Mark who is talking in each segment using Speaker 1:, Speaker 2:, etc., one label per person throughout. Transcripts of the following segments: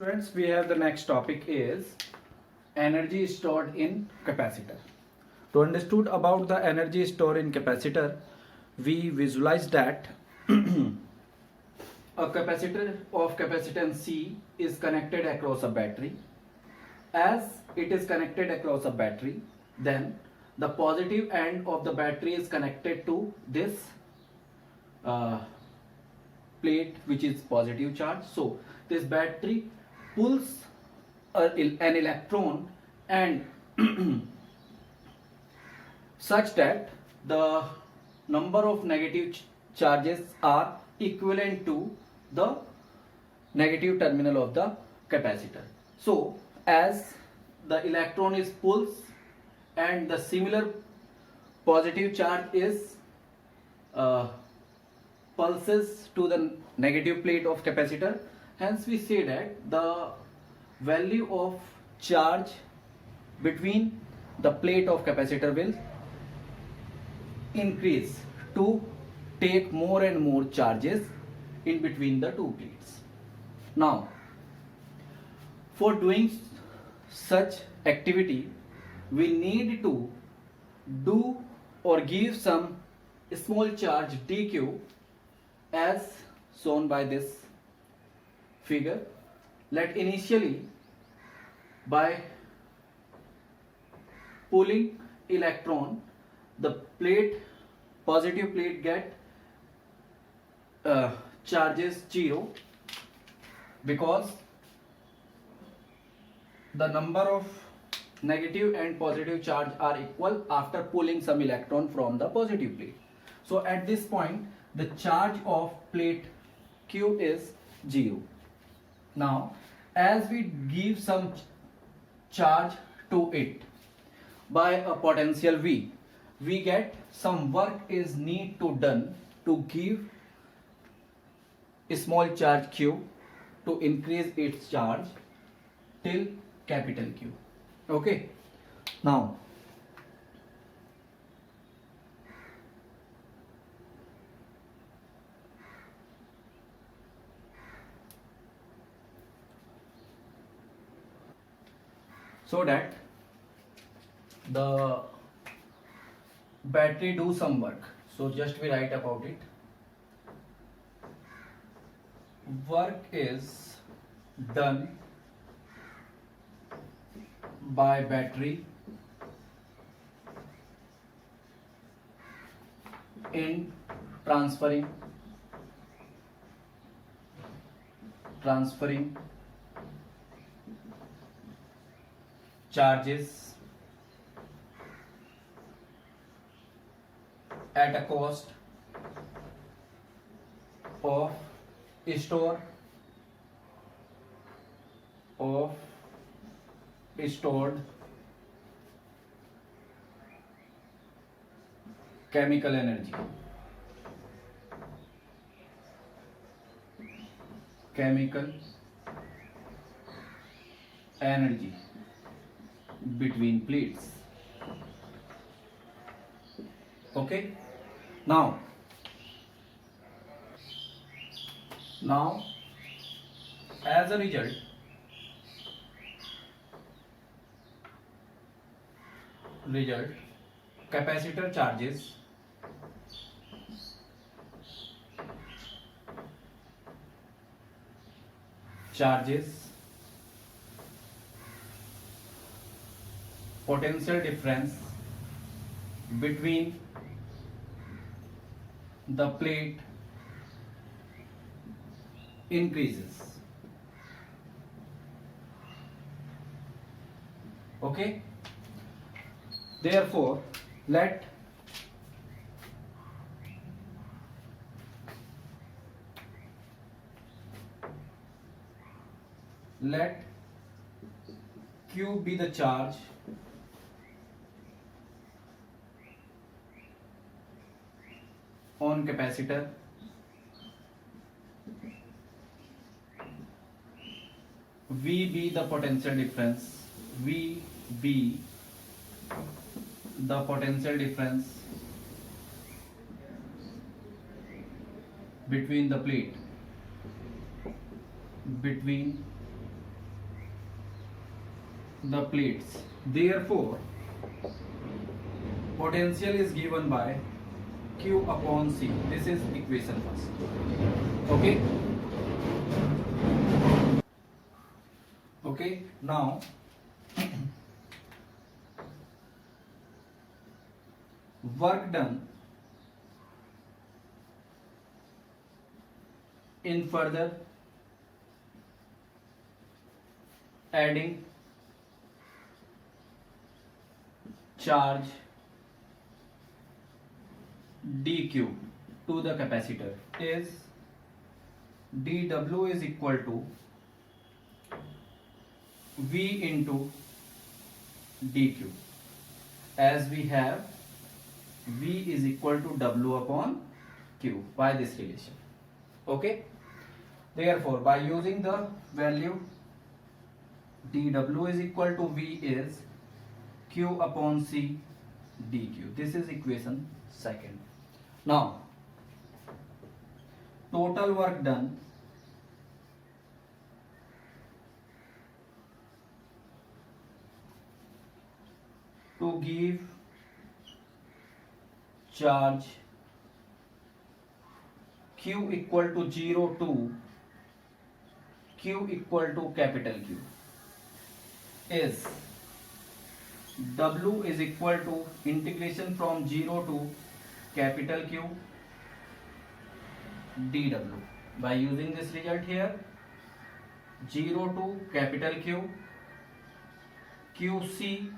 Speaker 1: Students, we have the next topic is energy stored in capacitor. To understood about the energy stored in capacitor, we visualize that a capacitor of capacitance C is connected across a battery. As it is connected across a battery, then the positive end of the battery is connected to this uh, plate which is positive charge. So this battery pulls an electron and such that the number of negative charges are equivalent to the negative terminal of the capacitor. So as the electron is pulls and the similar positive charge is pulses to the negative plate of capacitor, hence we say that the value of charge between the plate of capacitor will increase to take more and more charges in between the two plates. Now for doing such activity we need to do or give some small charge dq as shown by this figure. Let initially by pulling electron the positive plate get charges 0 because the number of negative and positive charge are equal after pulling some electron from the positive plate. So at this point the charge of plate Q is 0. Now as we give some charge to it by a potential V, we get some work is need to done to give a small charge Q to increase its charge till capital Q. Okay. Now so that the battery do some work, so just we write about it. Work is done by battery in transferring charges at a cost of stored chemical energy between plates. Okay. Now as a result capacitor charges potential difference between the plate increases. Okay. Therefore let Q be the charge on capacitor, V be the potential difference, between the plate the plates. Therefore, potential is given by Q upon C. This is equation first. Okay. Okay. Now, work done in further adding charge dq to the capacitor is dw is equal to v into dq, as we have v is equal to w upon q by this relation. Okay, therefore by using the value dw is equal to v is q upon c dq. This is equation second. Now, total work done to give charge q equal to 0 to q equal to capital Q is W is equal to integration from 0 to capital Q dW. By using this result here, 0 to capital Q QC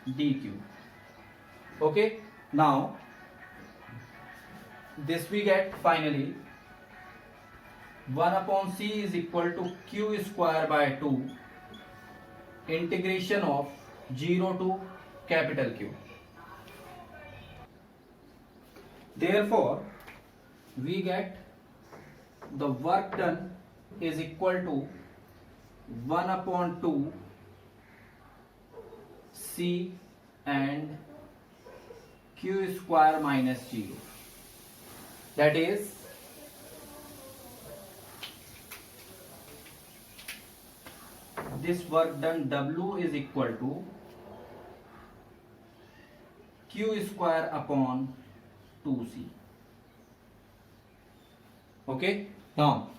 Speaker 1: dQ. Okay, now this we get finally 1 upon C is equal to Q square by 2 integration of 0 to capital Q. Therefore, we get the work done is equal to 1 upon 2 C and Q square minus 0. That is this work done W is equal to Q square upon 2C. Okay, now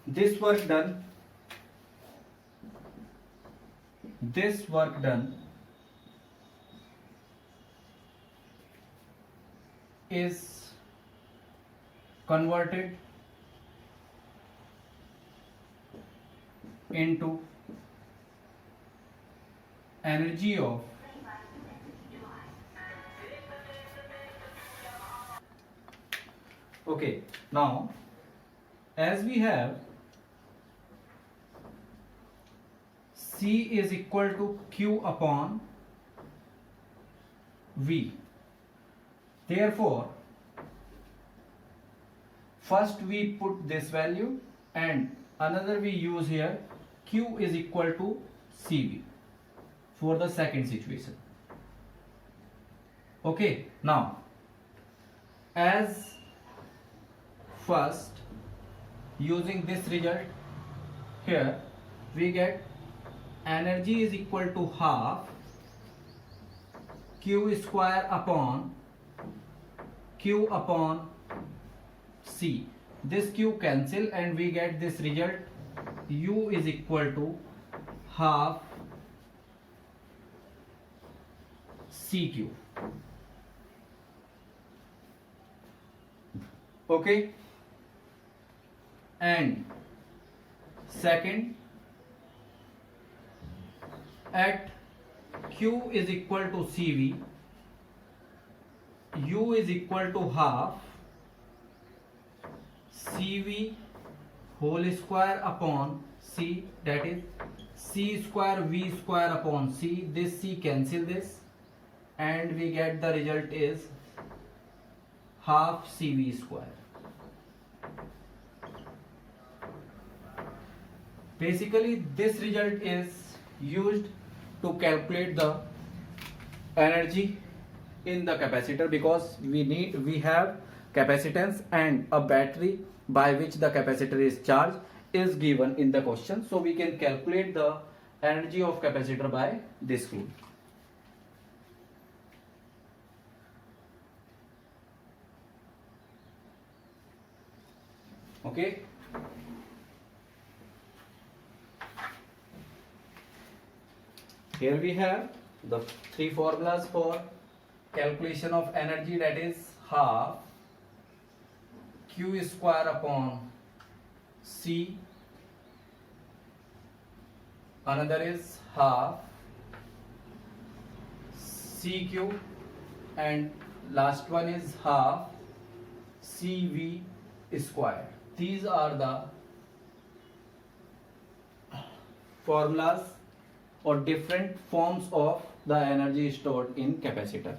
Speaker 1: this work done is converted into energy of okay, now as we have C is equal to Q upon V. Therefore, first we put this value and another we use here Q is equal to CV for the second situation. Okay, now as first using this result here we get energy is equal to half Q square upon Q upon C. This Q cancel and we get this result U is equal to half CQ. Okay, and second at Q is equal to CV, U is equal to half CV whole square upon C, that is C square V square upon C. This C cancel this and we get the result is half CV square. Basically this result is used to calculate the energy in the capacitor, because we have capacitance and a battery by which the capacitor is charged is given in the question. So we can calculate the energy of capacitor by this rule. Okay. Here we have the three formulas for calculation of energy, that is half Q square upon C, another is half CQ, and last one is half CV square. These are the formulas or different forms of the energy stored in capacitor.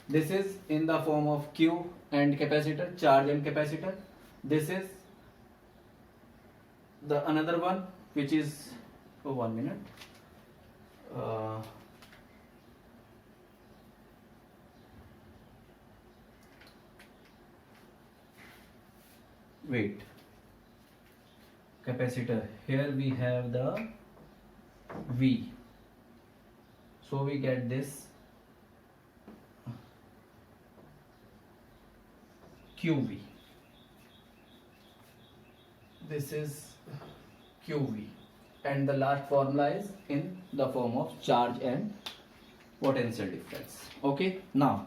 Speaker 1: This is in the form of Q and capacitor, charge and capacitor. This is the another one, which is 1 minute. Wait, capacitor, here we have the V, so we get this QV. This is QV, and the last formula is in the form of charge and potential difference. Okay, now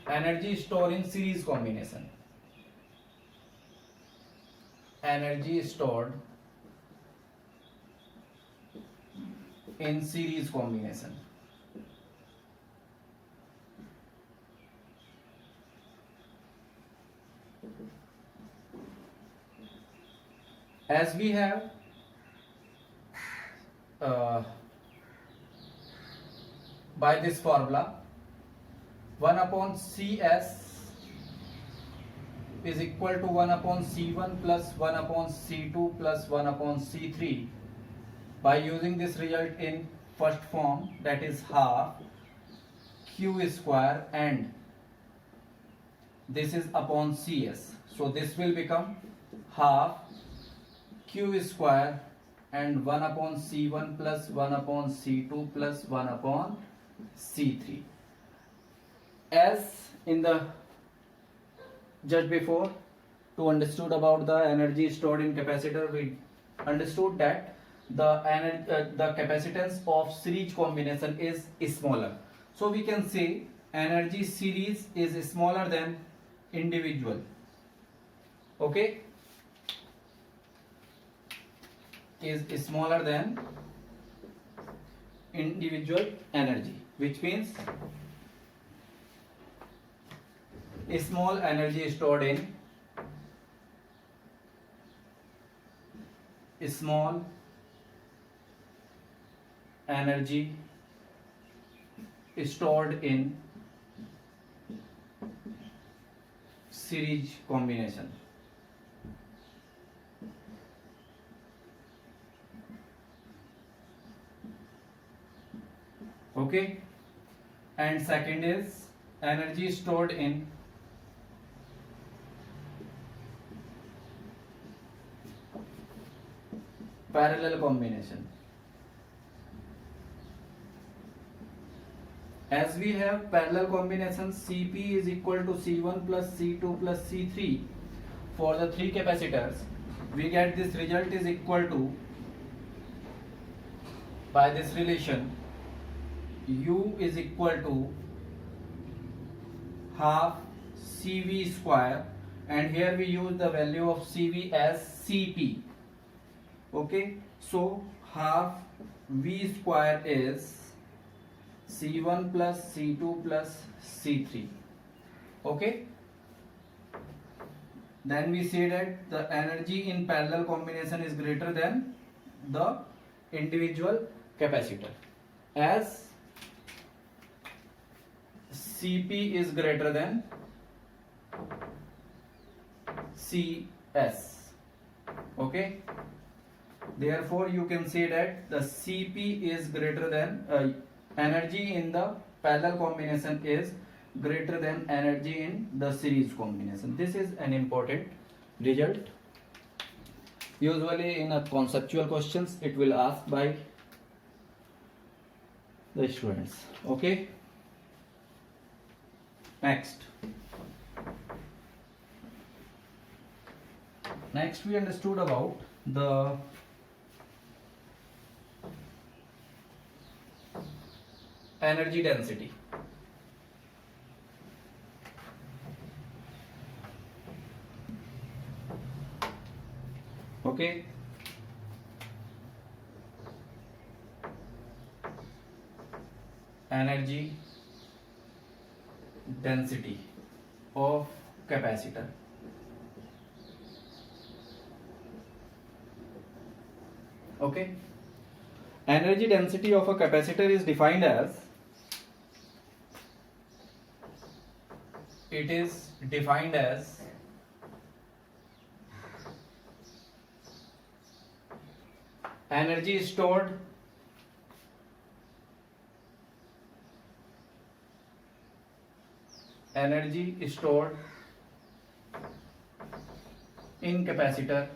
Speaker 1: energy stored in series combination. Energy stored in series combination. As we have by this formula, 1 upon Cs is equal to 1 upon C1 plus 1 upon C2 plus 1 upon C3. By using this result in first form, that is half Q square, and this is upon Cs. So this will become half Q square and 1 upon C1 plus 1 upon C2 plus 1 upon C3. As in the just before, to understood about the energy stored in capacitor, we understood that the capacitance of series combination is smaller. So we can say energy series is smaller than individual. Okay, is smaller than individual energy, which means a small energy stored in small energy stored in series combination. Okay, and second is energy stored in parallel combination. As we have parallel combination, Cp is equal to C1 plus C2 plus C3 for the three capacitors, we get this result is equal to, by this relation, U is equal to half Cv square, and here we use the value of Cv as Cp. Okay, so half V square is C1 plus C2 plus C3. Okay, then we say that the energy in parallel combination is greater than the individual capacitor, as Cp is greater than Cs. Okay, therefore you can say that the Cp is greater than energy in the parallel combination is greater than energy in the series combination. This is an important result. Usually in a conceptual questions it will ask by the students. Okay, next we understood about the energy density. Okay, energy density of capacitor. Okay, energy density of a capacitor is defined as, it is defined as energy stored in capacitor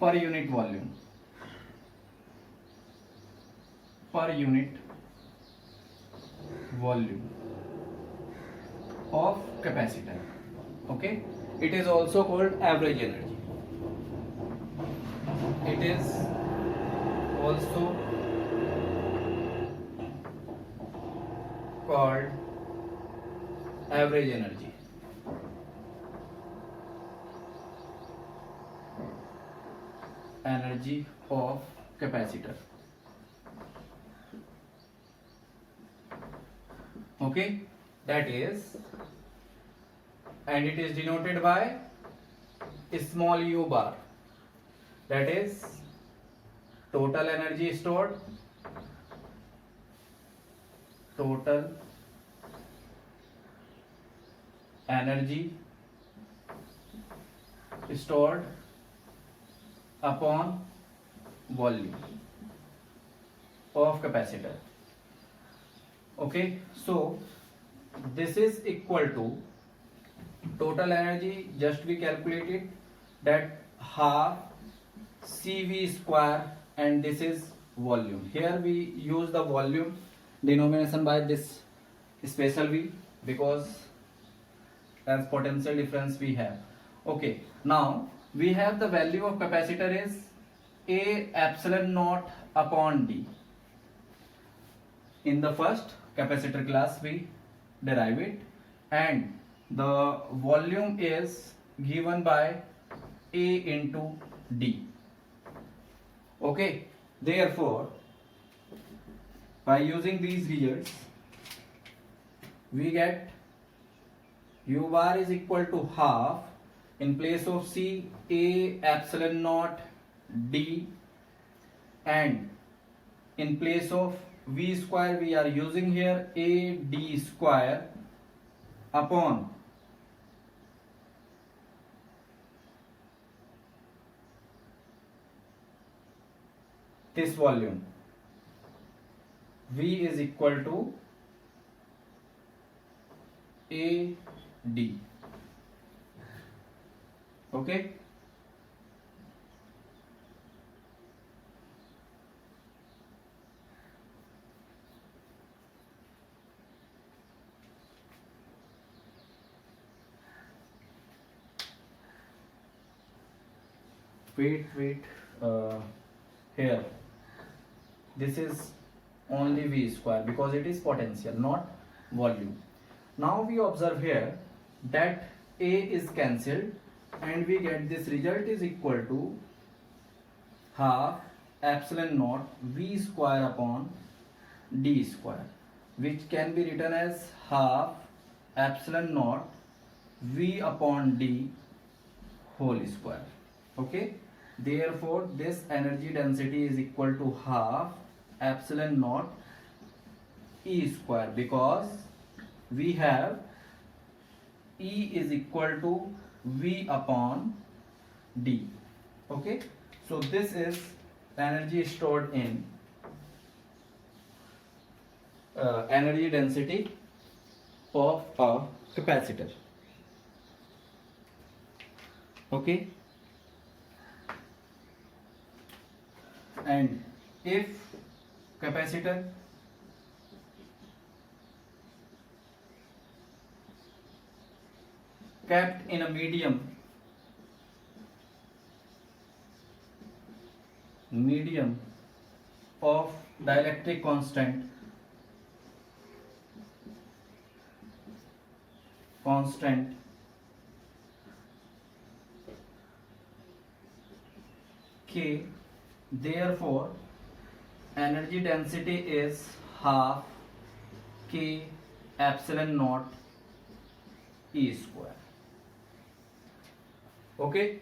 Speaker 1: per unit volume of capacitor. Okay, it is also called average energy. It is also called average energy. Energy of capacitor. Okay, that is, and it is denoted by small u bar, that is total energy stored, total energy stored upon volume of capacitor. Okay, so this is equal to total energy, just we calculated that half CV square, and this is volume. Here we use the volume denomination by this special V because as potential difference we have. Okay, now we have the value of capacitor is A epsilon naught upon D. In the first capacitor class we derive it, and the volume is given by A into D. Okay, therefore by using these results we get U bar is equal to half, in place of C A epsilon naught D, and in place of V square we are using here A D square upon this volume. V is equal to A D. Okay, wait here this is only V square because it is potential, not volume. Now we observe here that A is cancelled and we get this result is equal to half epsilon naught V square upon D square, which can be written as half epsilon naught V upon D whole square. Okay, therefore this energy density is equal to half epsilon naught E square, because we have E is equal to V upon D. Okay, so this is energy stored in energy density of a capacitor. Okay, and if capacitor kept in a medium of dielectric constant K, therefore energy density is half K epsilon naught E square. Okay,